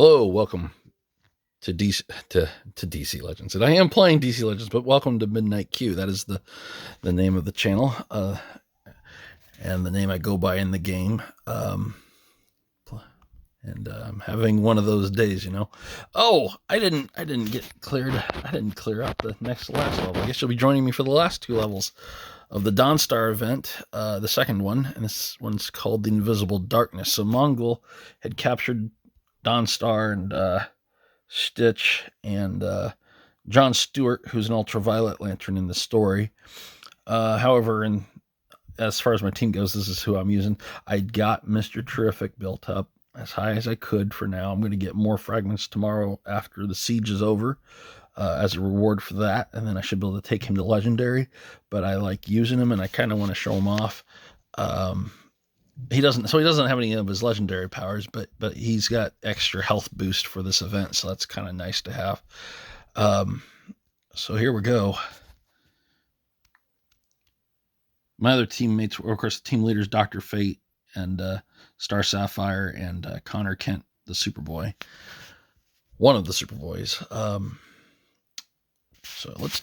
Hello, welcome to DC Legends. And I am playing DC Legends, but welcome to Midnight Q. That is the name of the channel, and the name I go by in the game. I'm having one of those days, you know. Oh, I didn't get cleared. I didn't clear out the last level. I guess you'll be joining me for the last two levels of the Dawnstar event, the second one, and this one's called the Invisible Darkness. So Mongol had captured Dawnstar and Stitch and John Stewart, who's an ultraviolet lantern in the story. However, as far as my team goes, this is who I'm using. I got Mr. Terrific built up as high as I could for now. I'm going to get more fragments tomorrow after the siege is over, as a reward for that, and then I should be able to take him to legendary. But I like using him, and I kind of want to show him off. He doesn't have any of his legendary powers, but he's got extra health boost for this event, so that's kind of nice to have. So here we go. My other teammates were, of course, the team leaders, Dr. Fate and Star Sapphire and Connor Kent, the Superboy. One of the Superboys. So I'm going to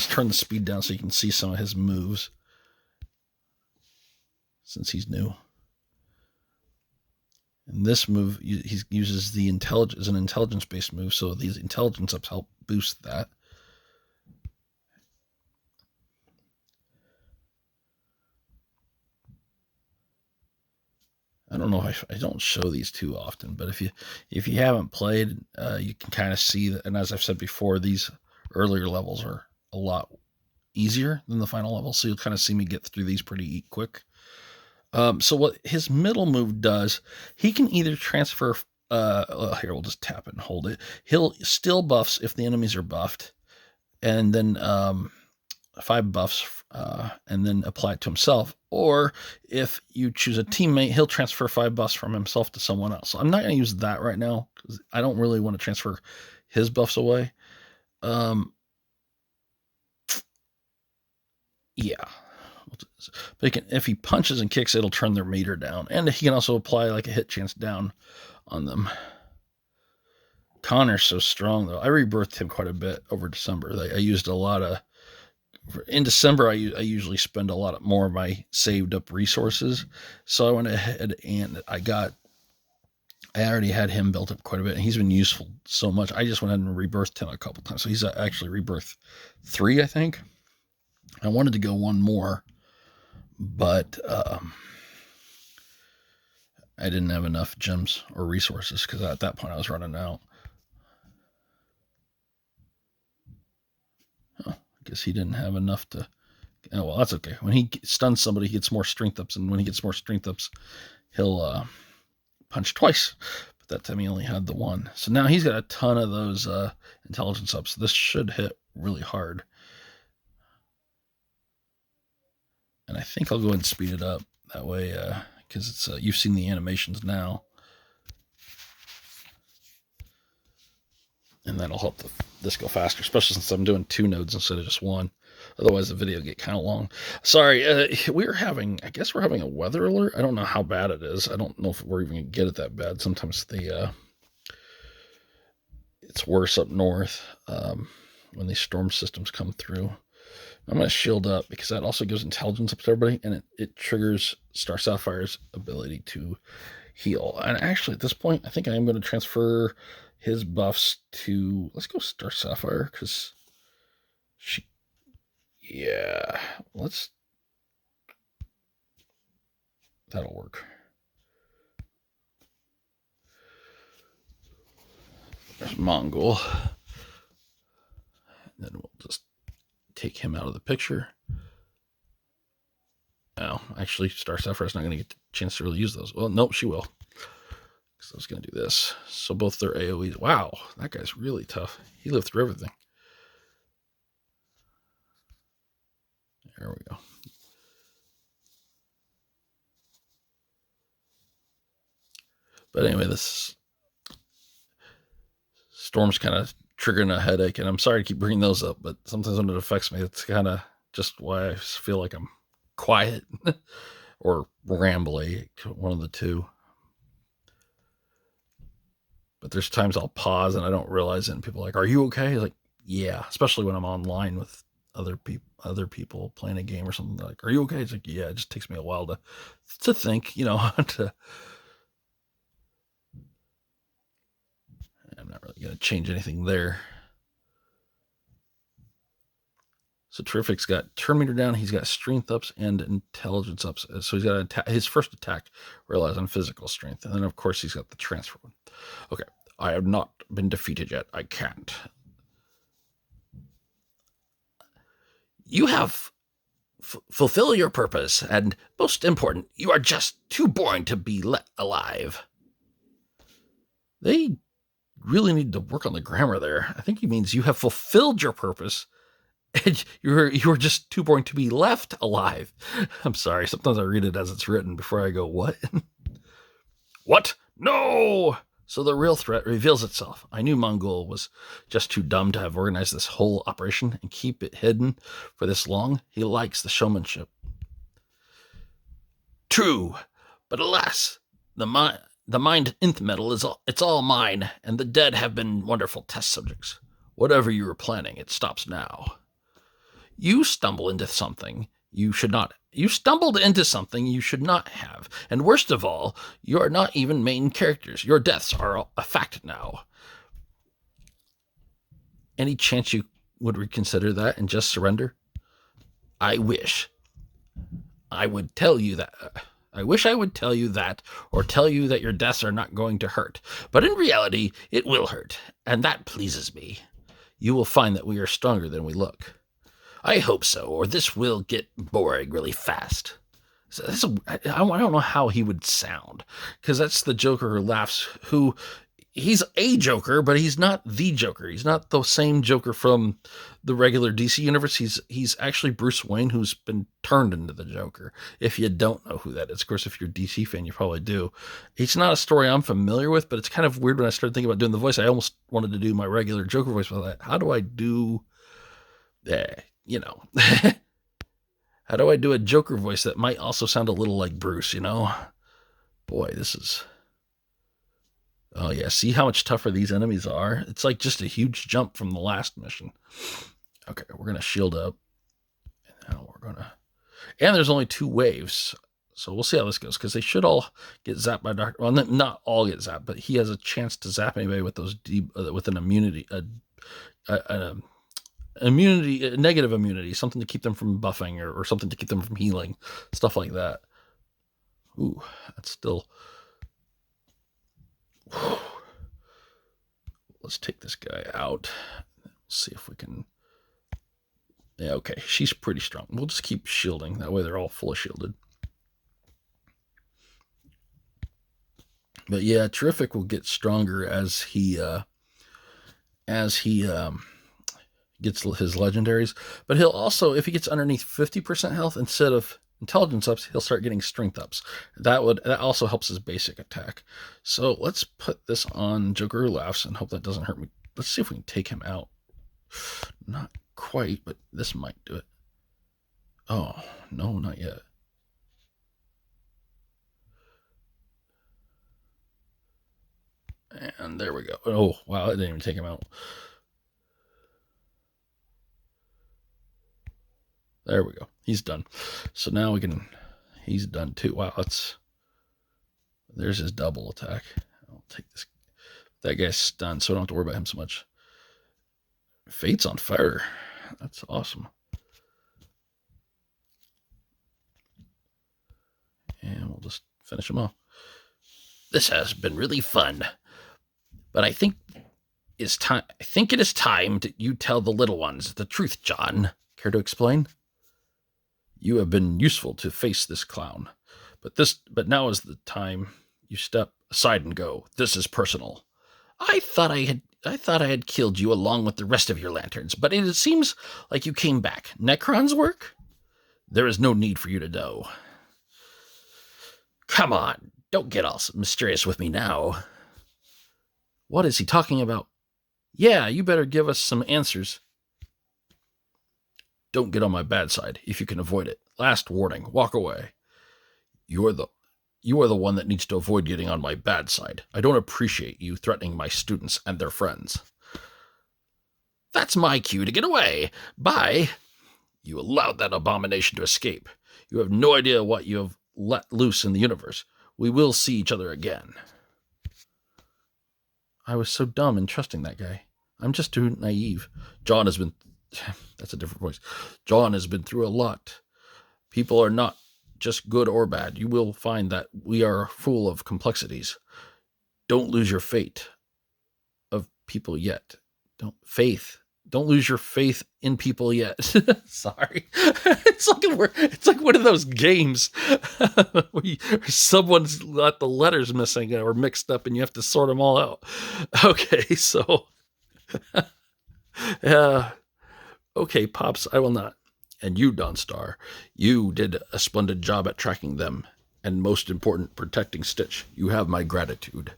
turn the speed down so you can see some of his moves, since he's new. And this move, he uses the intelligence, an intelligence-based move, so these intelligence ups help boost that. I don't know if I don't show these too often, but if you haven't played, you can kind of see that. And as I've said before, these earlier levels are a lot easier than the final level, so you'll kind of see me get through these pretty quick. So what his middle move does, he can either transfer. Here, we'll just tap it and hold it. He'll still buffs if the enemies are buffed, and then 5 buffs, and then apply it to himself. Or if you choose a teammate, he'll transfer 5 buffs from himself to someone else. So I'm not going to use that right now because I don't really want to transfer his buffs away. Yeah. But if he punches and kicks, it'll turn their meter down. And he can also apply like a hit chance down on them. Connor's so strong, though. I rebirthed him quite a bit over December. I used a lot of... In December, I usually spend a lot more of my saved up resources. So I went ahead and I already had him built up quite a bit, and he's been useful so much. I just went ahead and rebirthed him a couple times. So he's actually rebirth 3, I think. I wanted to go one more, but I didn't have enough gems or resources because at that point I was running out. Oh, I guess he didn't have enough to... Oh, well, that's okay. When he stuns somebody, he gets more strength ups, and when he gets more strength ups, he'll punch twice. But that time he only had the one. So now he's got a ton of those intelligence ups. This should hit really hard. And I think I'll go ahead and speed it up that way, because it's you've seen the animations now, and that'll help this go faster, especially since I'm doing 2 nodes instead of just 1. Otherwise, the video get kind of long. Sorry, I guess we're having a weather alert. I don't know how bad it is. I don't know if we're even gonna get it that bad. Sometimes it's worse up north when these storm systems come through. I'm going to shield up because that also gives intelligence up to everybody, and it triggers Star Sapphire's ability to heal. And actually, at this point, I think I am going to transfer his buffs to... Let's go Star Sapphire, because she... Yeah, that'll work. There's Mongol. And then we'll just take him out of the picture. Oh, actually, Star Sapphire's not going to get the chance to really use those. Well, nope, she will. Because I was going to do this. So both their AoEs. Wow, that guy's really tough. He lived through everything. There we go. But anyway, this storm's kind of triggering a headache, and I'm sorry to keep bringing those up, but sometimes when it affects me, it's kind of just why I feel like I'm quiet or rambly, one of the two. But there's times I'll pause and I don't realize it, and people are like, "Are you okay?" Like, yeah, especially when I'm online with other people playing a game or something. They're like, "Are you okay?" It's like, yeah, it just takes me a while to think, to I'm not really going to change anything there. So Terrific's got turn meter down. He's got strength ups and intelligence ups. So he's got his first attack relies on physical strength. And then, of course, he's got the transfer one. Okay. I have not been defeated yet. I can't. You have fulfill your purpose. And most important, you are just too boring to be let alive. They really need to work on the grammar there. I think he means you have fulfilled your purpose and you're just too boring to be left alive. I'm sorry. Sometimes I read it as it's written before I go, what? What? No! So the real threat reveals itself. I knew Mongol was just too dumb to have organized this whole operation and keep it hidden for this long. He likes the showmanship. True, but alas, the mind nth metal it's all mine, and the dead have been wonderful test subjects. Whatever you were planning, it stops now. You stumbled into something you should not have. And worst of all, you are not even main characters. Your deaths are a fact now. Any chance you would reconsider that and just surrender? I wish I would tell you that. I wish I would tell you that, or tell you that your deaths are not going to hurt. But in reality, it will hurt, and that pleases me. You will find that we are stronger than we look. I hope so, or this will get boring really fast. So I don't know how he would sound, because that's the Joker who laughs, who he's a Joker, but he's not the Joker. He's not the same Joker from the regular DC universe. He's actually Bruce Wayne, who's been turned into the Joker. If you don't know who that is, of course, if you're a DC fan, you probably do. It's not a story I'm familiar with, but it's kind of weird when I started thinking about doing the voice. I almost wanted to do my regular Joker voice, but how do I do how do I do a Joker voice that might also sound a little like Bruce, Boy, this is... Oh, yeah. See how much tougher these enemies are? It's like just a huge jump from the last mission. Okay, we're going to shield up. And now we're going to... And there's only 2 waves. So we'll see how this goes, because they should all get zapped by Dr. Well, not all get zapped, but he has a chance to zap anybody with those with an immunity... a negative immunity, something to keep them from buffing or something to keep them from healing, stuff like that. Ooh, that's still... Let's take this guy out. See if we can... Yeah, okay, she's pretty strong. We'll just keep shielding. That way they're all fully shielded. But yeah, Terrific will get stronger as he gets his legendaries. But he'll also, if he gets underneath 50% health, instead of intelligence ups, he'll start getting strength ups. That also helps his basic attack. So let's put this on Joker Who Laughs and hope that doesn't hurt me. Let's see if we can take him out. Not quite, but this might do it. Oh, no, not yet. And there we go. Oh, wow, that didn't even take him out. There we go. He's done. So now he's done too. Wow, there's his double attack. I'll take this. That guy's stunned, so I don't have to worry about him so much. Fate's on fire. That's awesome. And we'll just finish him off. This has been really fun, but I think it is time you tell the little ones the truth, John. Care to explain? You have been useful to face this clown, but now is the time you step aside and go. This is personal. I thought I had killed you along with the rest of your lanterns, but it seems like you came back. Necron's work? There is no need for you to know. Come on, don't get all mysterious with me now. What is he talking about? Yeah, you better give us some answers. Don't get on my bad side if you can avoid it. Last warning, walk away. You're the You are the one that needs to avoid getting on my bad side. I don't appreciate you threatening my students and their friends. That's my cue to get away. Bye. You allowed that abomination to escape. You have no idea what you have let loose in the universe. We will see each other again. I was so dumb in trusting that guy. I'm just too naive. John has been... That's a different voice. John has been through a lot. People are not just good or bad. You will find that we are full of complexities. Don't lose your faith of people yet. Don't lose your faith in people yet. Sorry. It's like one of those games where someone's got the letters missing or mixed up and you have to sort them all out. Okay, so okay, Pops, I will not. And you, Dawnstar, you did a splendid job at tracking them, and most important, protecting Stitch. You have my gratitude.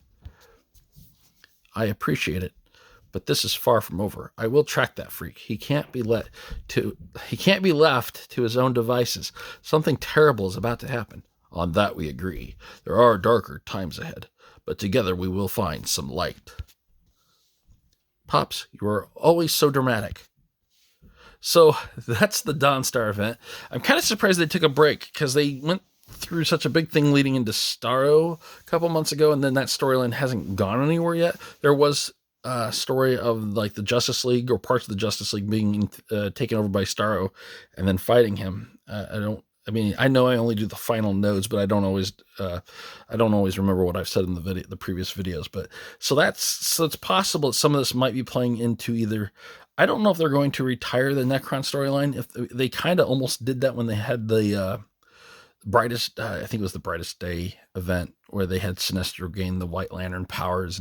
I appreciate it, but this is far from over. I will track that freak. He can't be left to his own devices. Something terrible is about to happen. On that we agree. There are darker times ahead, but together we will find some light. Pops, you are always so dramatic. So that's the Dawnstar event. I'm kind of surprised they took a break because they went through such a big thing leading into Starro a couple months ago, and then that storyline hasn't gone anywhere yet. There was a story of like the Justice League or parts of the Justice League being taken over by Starro and then fighting him. I know I only do the final nodes, but I don't always remember what I've said in the previous videos. But so it's possible that some of this might be playing into either. I don't know if they're going to retire the Necron storyline. If they kind of almost did that when they had the brightest, I think it was the Brightest Day event where they had Sinestro gain the White Lantern powers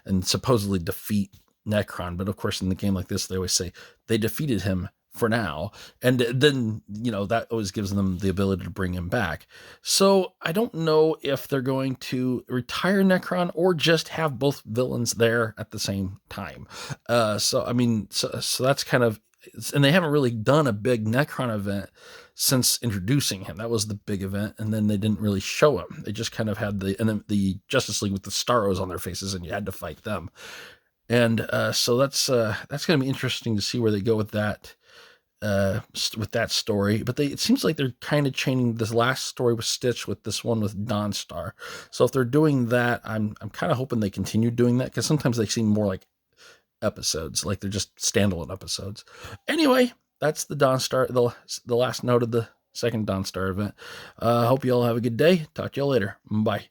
and supposedly defeat Necron. But of course, in the game like this, they always say they defeated him for now. And then, that always gives them the ability to bring him back. So I don't know if they're going to retire Necron or just have both villains there at the same time. So that's kind of, and they haven't really done a big Necron event since introducing him. That was the big event. And then they didn't really show him. They just kind of had the Justice League with the Starros on their faces and you had to fight them. And so that's going to be interesting to see where they go with that. With that story, but it seems like they're kind of chaining this last story with Stitch with this one with Dawnstar. So if they're doing that, I'm kind of hoping they continue doing that because sometimes they seem more like episodes, like they're just standalone episodes. Anyway, that's the Dawnstar, the last note of the second Dawnstar event. Hope you all have a good day. Talk to you all later. Bye.